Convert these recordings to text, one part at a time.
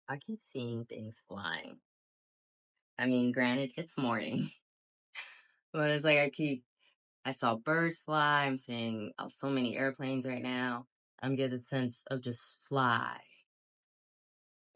I keep seeing things flying. I mean, granted, it's morning, but it's like I saw birds fly. I'm seeing so many airplanes right now. I'm getting a sense of just fly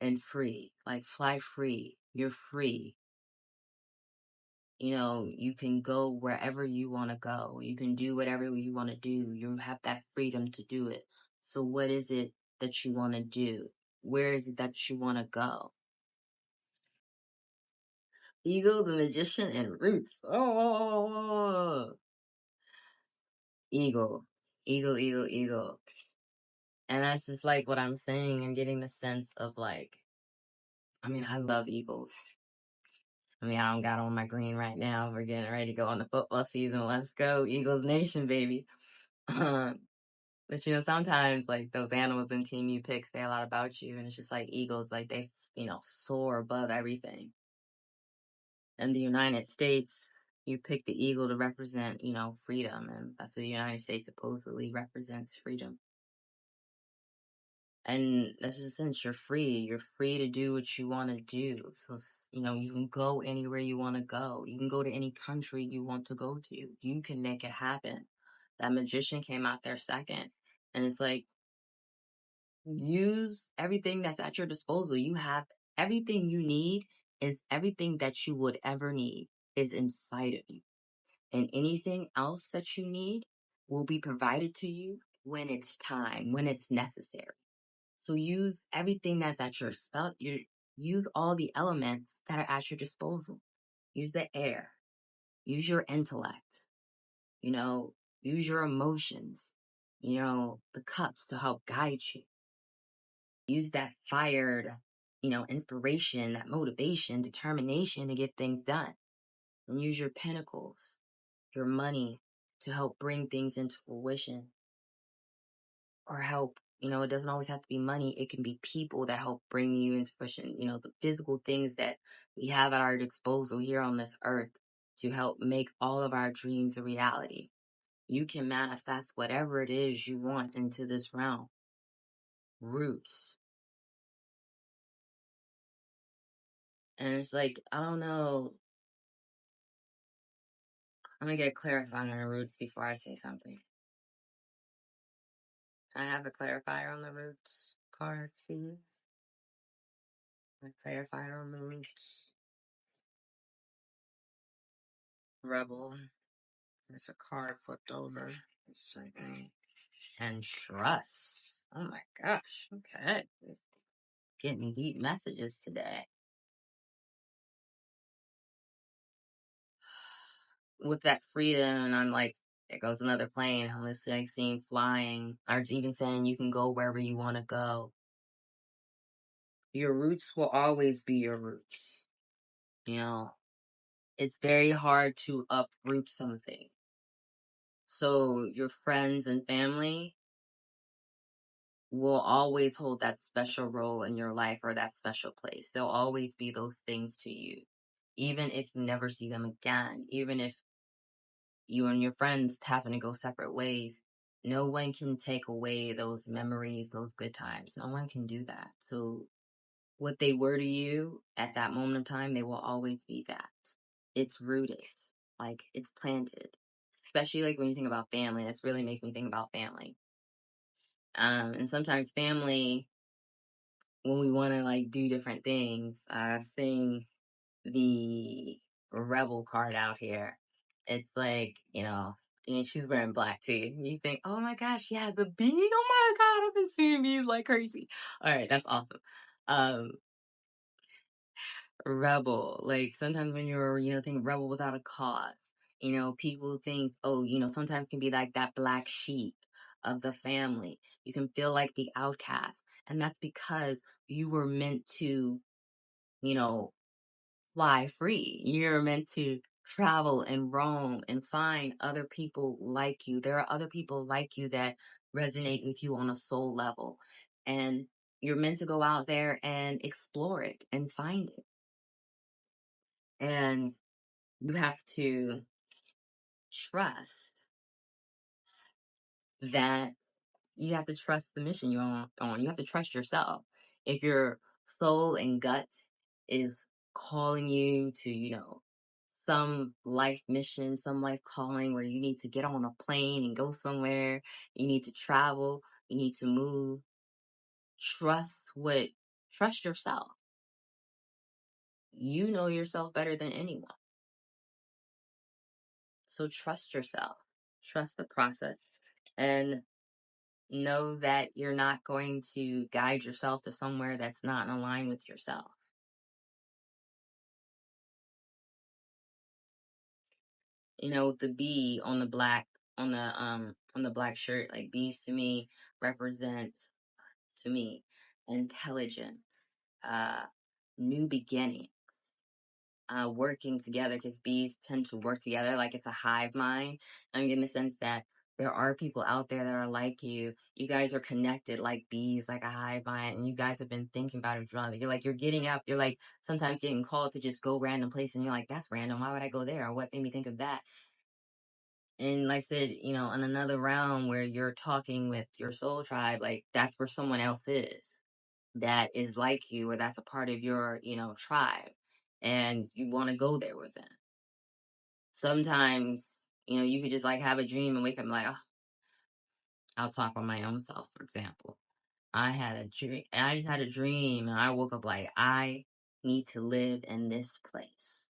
and free. Like, fly free. You're free. You can go wherever you want to go. You can do whatever you want to do. You have that freedom to do it. So, what is it that you want to do? Where is it that you want to go? Eagle, the magician, and roots. Oh, eagle, eagle, eagle, eagle. And that's just like what I'm saying. I'm getting the sense of like, I mean, I love eagles. I mean, I don't got on my green right now. We're getting ready to go on the football season. Let's go, Eagles Nation, baby. But sometimes like those animals in team you pick say a lot about you, and it's just like eagles, like they, soar above everything. In the United States, you pick the eagle to represent, freedom, and that's what the United States supposedly represents, freedom. And that's just since you're free. You're free to do what you want to do. So, you can go anywhere you want to go. You can go to any country you want to go to. You can make it happen. That magician came out there second. And it's like, use everything that's at your disposal. You have everything you need, is everything that you would ever need is inside of you. And anything else that you need will be provided to you when it's time, when it's necessary. So use everything that's at your use all the elements that are at your disposal. Use the air. Use your intellect. Use your emotions. The cups to help guide you. Use that fire, inspiration, that motivation, determination to get things done. And use your pinnacles, your money to help bring things into fruition or help. It doesn't always have to be money. It can be people that help bring you into fruition. The physical things that we have at our disposal here on this earth to help make all of our dreams a reality. You can manifest whatever it is you want into this realm. Roots. And it's like, I don't know. I'm going to get clarified on the roots before I say something. I have a clarifier on the roots card, please. A clarifier on the roots. Rebel. There's a card flipped over. Something. And trust. Oh my gosh. Okay. Getting deep messages today. With that freedom, and I'm like, there goes another plane. I'm just like seeing flying, or even saying you can go wherever you want to go. Your roots will always be your roots. It's very hard to uproot something. So your friends and family will always hold that special role in your life or that special place. They'll always be those things to you. Even if you never see them again, even if you and your friends happen to go separate ways, no one can take away those memories, those good times. No one can do that. So what they were to you at that moment of time, they will always be that. It's rooted, like it's planted. Especially like when you think about family, that's really making me think about family. And sometimes family, when we want to like do different things, seeing the rebel card out here, it's like, and she's wearing black too. You think, oh my gosh, she has a bee. Oh my God, I've been seeing bees like crazy. All right, that's awesome. Rebel, like sometimes when you're, think rebel without a cause, people think, oh, sometimes can be like that black sheep of the family. You can feel like the outcast. And that's because you were meant to, you know, fly free. You're meant to travel and roam and find other people like you. There are other people like you that resonate with you on a soul level. And you're meant to go out there and explore it and find it. And you have to trust that you have to trust the mission you're on. You have to trust yourself. If you're soul and gut is calling you to, some life mission, some life calling where you need to get on a plane and go somewhere, you need to travel, you need to move, trust what, trust yourself. You know yourself better than anyone. So trust yourself, trust the process, and know that you're not going to guide yourself to somewhere that's not in line with yourself. The bee on the black on the black shirt, like bees to me represent to me intelligence, uh new beginnings, working together, because bees tend to work together like it's a hive mind. I'm getting the sense that there are people out there that are like you. You guys are connected like bees, like a hive mind, and you guys have been thinking about it. You're getting up. You're like sometimes getting called to just go random place, and you're like, that's random. Why would I go there? Or what made me think of that? And like I said, in another realm where you're talking with your soul tribe, like that's where someone else is that is like you, or that's a part of your, tribe, and you want to go there with them. Sometimes, you could just like have a dream and wake up and like, oh, I'll talk on my own self, for example. I had a dream, and I just had a dream, and I woke up like, I need to live in this place.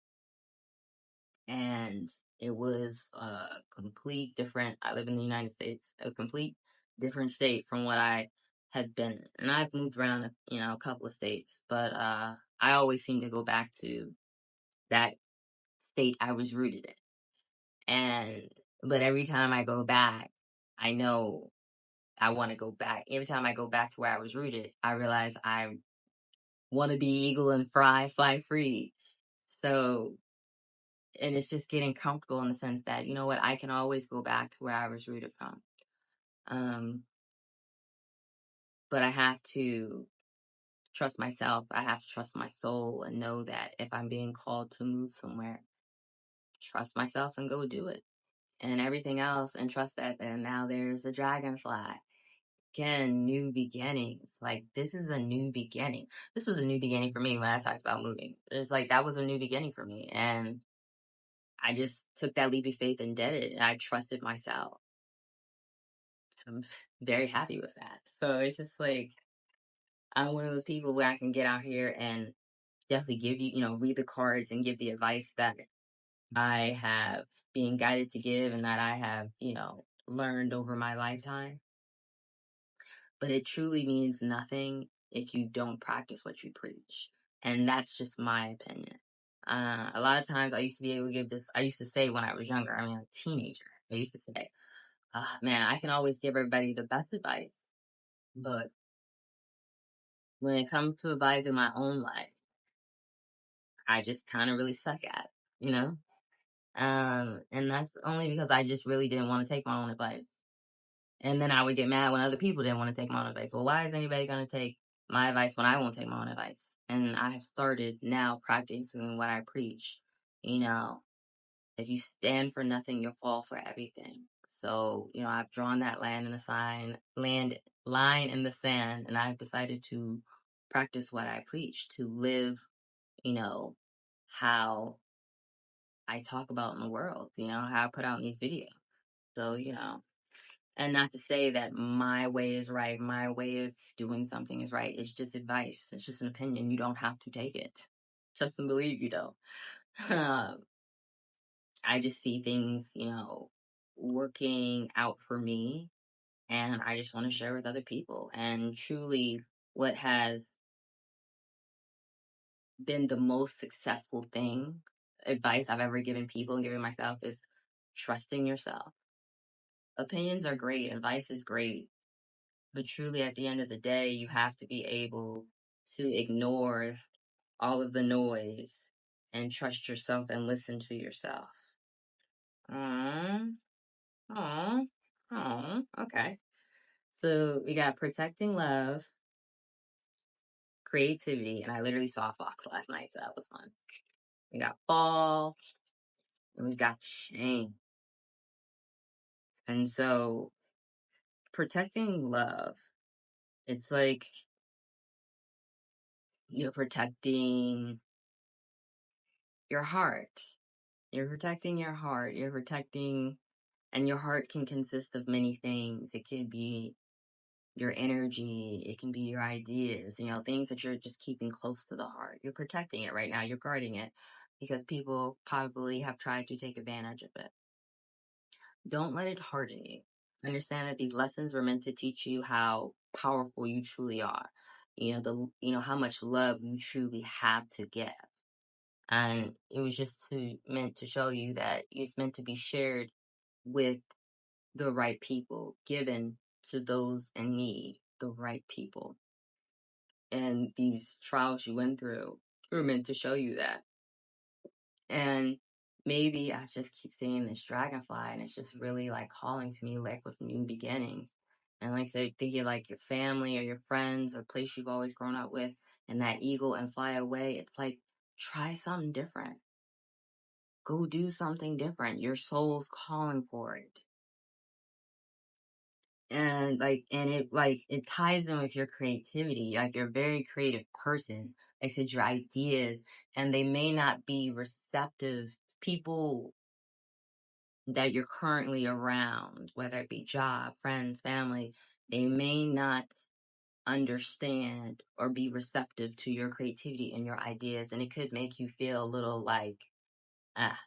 And it was a complete different. I live in the United States. It was a complete different state from what I had been in. And I've moved around, a couple of states, but I always seem to go back to that state I was rooted in. But every time I go back, I know I want to go back. Every time I go back to where I was rooted, I realize I want to be eagle and fly free. So, and it's just getting comfortable in the sense that, you know what, I can always go back to where I was rooted from. But I have to trust myself. I have to trust my soul and know that if I'm being called to move somewhere, trust myself and go do it. And everything else, and trust that. And now there's a dragonfly. Again, new beginnings. Like, this is a new beginning. This was a new beginning for me when I talked about moving. It's like, that was a new beginning for me. And I just took that leap of faith and did it. And I trusted myself. I'm very happy with that. So it's just like, I'm one of those people where I can get out here and definitely give you, read the cards and give the advice that I have been guided to give and that I have, learned over my lifetime. But it truly means nothing if you don't practice what you preach. And that's just my opinion. A lot of times I used to be able to give this, I used to say when I was younger, a teenager, I used to say, man, I can always give everybody the best advice. But when it comes to advising my own life, I just kind of really suck at, and that's only because I just really didn't want to take my own advice. And then I would get mad when other people didn't want to take my own advice. Well, why is anybody going to take my advice when I won't take my own advice? And I have started now practicing what I preach. If you stand for nothing, you'll fall for everything. So, I've drawn that line in the sand, and I've decided to practice what I preach, to live, how I talk about in the world, how I put out in these videos. So, and not to say that my way is right, my way of doing something is right. It's just advice. It's just an opinion. You don't have to take it. Trust and believe you don't. I just see things, working out for me, and I just want to share with other people. And truly, what has been the most successful advice I've ever given people and given myself, is trusting yourself. Opinions are great, advice is great, but truly at the end of the day, you have to be able to ignore all of the noise and trust yourself and listen to yourself. Aww, aww, aww. Okay. So we got protecting love, creativity, and I literally saw a fox last night, so that was fun. We got fall, and we got shame. And so protecting love, it's like You're protecting your heart. You're protecting your heart. You're protecting, and your heart can consist of many things. It could be your energy, it can be your ideas, things that you're just keeping close to the heart. You're protecting it right now. You're guarding it because people probably have tried to take advantage of it. Don't let it harden you. Understand that these lessons were meant to teach you how powerful you truly are. How much love you truly have to give. And it was just meant to show you that it's meant to be shared with the right people, given to those in need, the right people. And these trials you went through were meant to show you that. And maybe I just keep seeing this dragonfly, and it's just really like calling to me, like with new beginnings. And like I said, thinking like your family or your friends or place you've always grown up with, and that eagle and fly away. It's like, try something different. Go do something different. Your soul's calling for it. And it ties in with your creativity. Like, you're a very creative person. Like I said, your ideas, and they may not be receptive. People that you're currently around, whether it be job, friends, family, they may not understand or be receptive to your creativity and your ideas, and it could make you feel a little like, ah.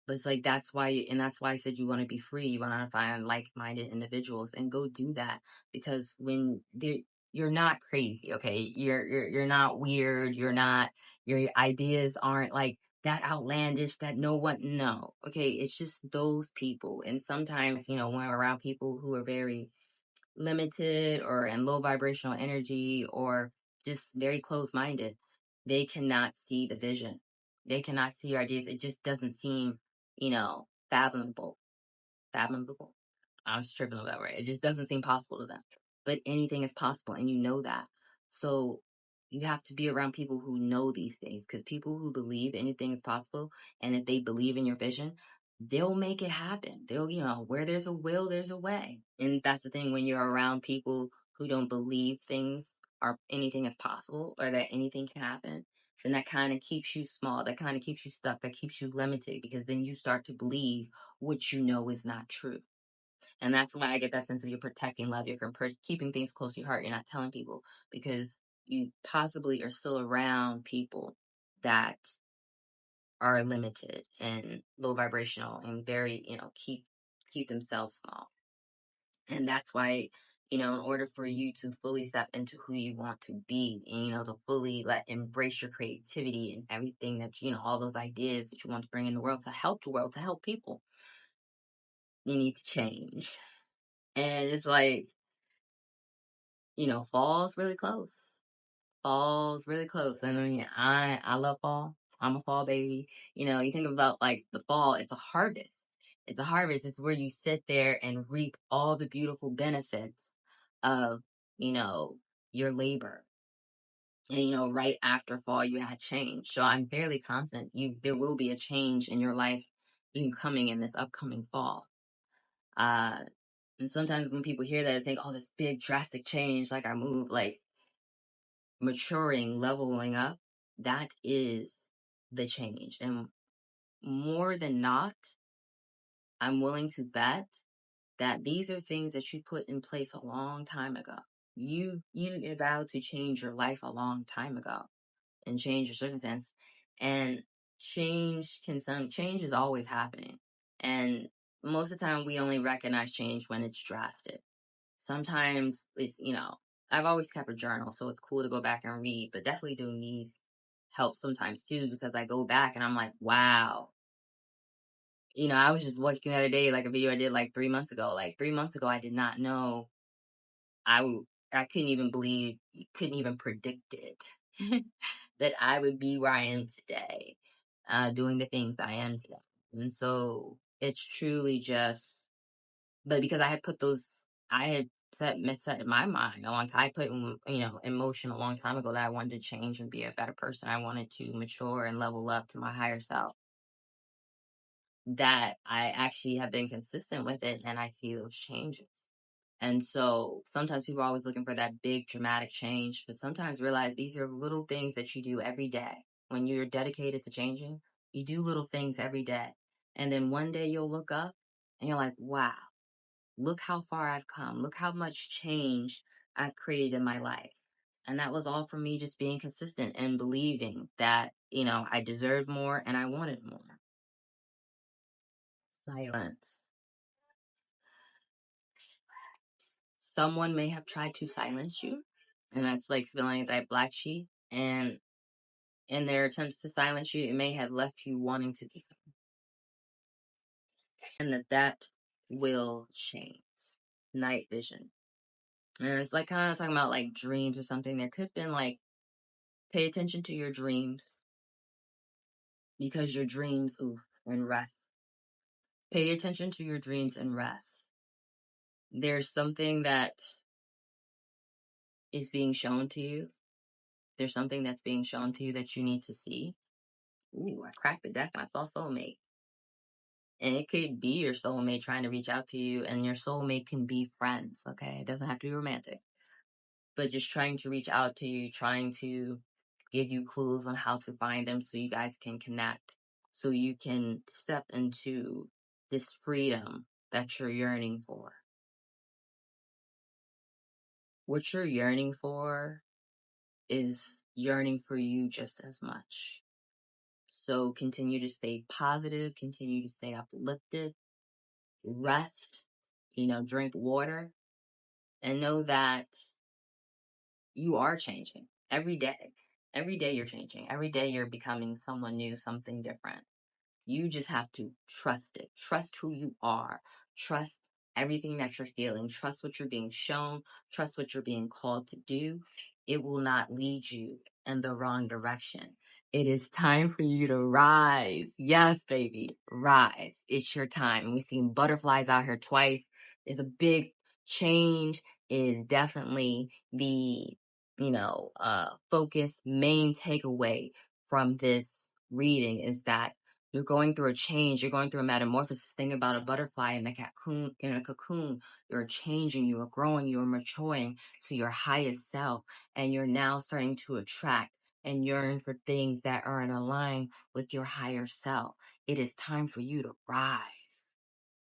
But it's like, that's why I said you want to be free. You want to find like-minded individuals and go do that, because you're not crazy, okay? You're not weird. Your ideas aren't like that outlandish that no one, no. Okay, it's just those people. And sometimes, when we're around people who are very limited or in low vibrational energy or just very closed-minded, they cannot see the vision. They cannot see your ideas. It just doesn't seem, fathomable. Fathomable. I was tripping over that word. It just doesn't seem possible to them. But anything is possible, and you know that. So you have to be around people who know these things, because people who believe anything is possible, and if they believe in your vision, they'll make it happen. They'll, where there's a will, there's a way. And that's the thing, when you're around people who don't believe things or anything is possible or that anything can happen, then that kind of keeps you small. That kind of keeps you stuck. That keeps you limited, because then you start to believe what you know is not true. And that's why I get that sense of you're protecting love. You're keeping things close to your heart. You're not telling people, because you possibly are still around people that are limited and low vibrational and very, keep themselves small. And that's why, in order for you to fully step into who you want to be, and, to fully embrace your creativity and everything that, all those ideas that you want to bring in the world, to help people, you need to change. And it's like, fall's really close. Fall's really close. And I mean, I love fall. I'm a fall baby. You think about like the fall, it's a harvest. It's a harvest. It's where you sit there and reap all the beautiful benefits of, you know, your labor. And right after fall you had change. So I'm fairly confident there will be a change in your life coming in this upcoming fall. Uh and sometimes when people hear that, they think, oh, this big drastic change, like I move, like maturing, leveling up, that is the change. And more than not, I'm willing to bet that these are things that you put in place a long time ago. You vowed to change your life a long time ago and change your circumstance. And change is always happening. And most of the time we only recognize change when it's drastic. Sometimes it's, I've always kept a journal, so it's cool to go back and read, but definitely doing these helps sometimes too, because I go back and I'm like, wow. I was just watching the other day, like a video I did like 3 months ago. Like 3 months ago, I did not know I couldn't even believe, couldn't even predict it that I would be where I am today, doing the things I am today. And so it's truly just, but because I had set in my mind a long time. I put, emotion a long time ago that I wanted to change and be a better person. I wanted to mature and level up to my higher self. That I actually have been consistent with it, and I see those changes. And so sometimes people are always looking for that big dramatic change, but sometimes realize these are little things that you do every day. When you're dedicated to changing, you do little things every day. And then one day you'll look up and you're like, wow, look how far I've come. Look how much change I've created in my life. And that was all from me just being consistent and believing that, I deserved more and I wanted more. Silence. Someone may have tried to silence you, and that's like feeling like that black sheep. And in their attempts to silence you, it may have left you wanting to be something. And that will change. Night vision. And it's like kind of talking about like dreams or something. There could have been like, pay attention to your dreams because your dreams, and rest. Pay attention to your dreams and rest. There's something that is being shown to you. There's something that's being shown to you that you need to see. Ooh, I cracked the deck and I saw soulmate. And it could be your soulmate trying to reach out to you, and your soulmate can be friends, okay? It doesn't have to be romantic. But just trying to reach out to you, trying to give you clues on how to find them so you guys can connect, so you can step into this freedom that you're yearning for. What you're yearning for is yearning for you just as much. So continue to stay positive, continue to stay uplifted, rest, drink water, and know that you are changing every day. Every day you're changing. Every day you're becoming someone new, something different. You just have to trust it. Trust who you are. Trust everything that you're feeling. Trust what you're being shown. Trust what you're being called to do. It will not lead you in the wrong direction. It is time for you to rise. Yes, baby, rise. It's your time. We've seen butterflies out here twice. It's a big change. Is definitely the, focus, main takeaway from this reading is that you're going through a change. You're going through a metamorphosis. Think about a butterfly in a cocoon. You're changing. You are growing. You are maturing to your highest self. And you're now starting to attract and yearn for things that are in line with your higher self. It is time for you to rise.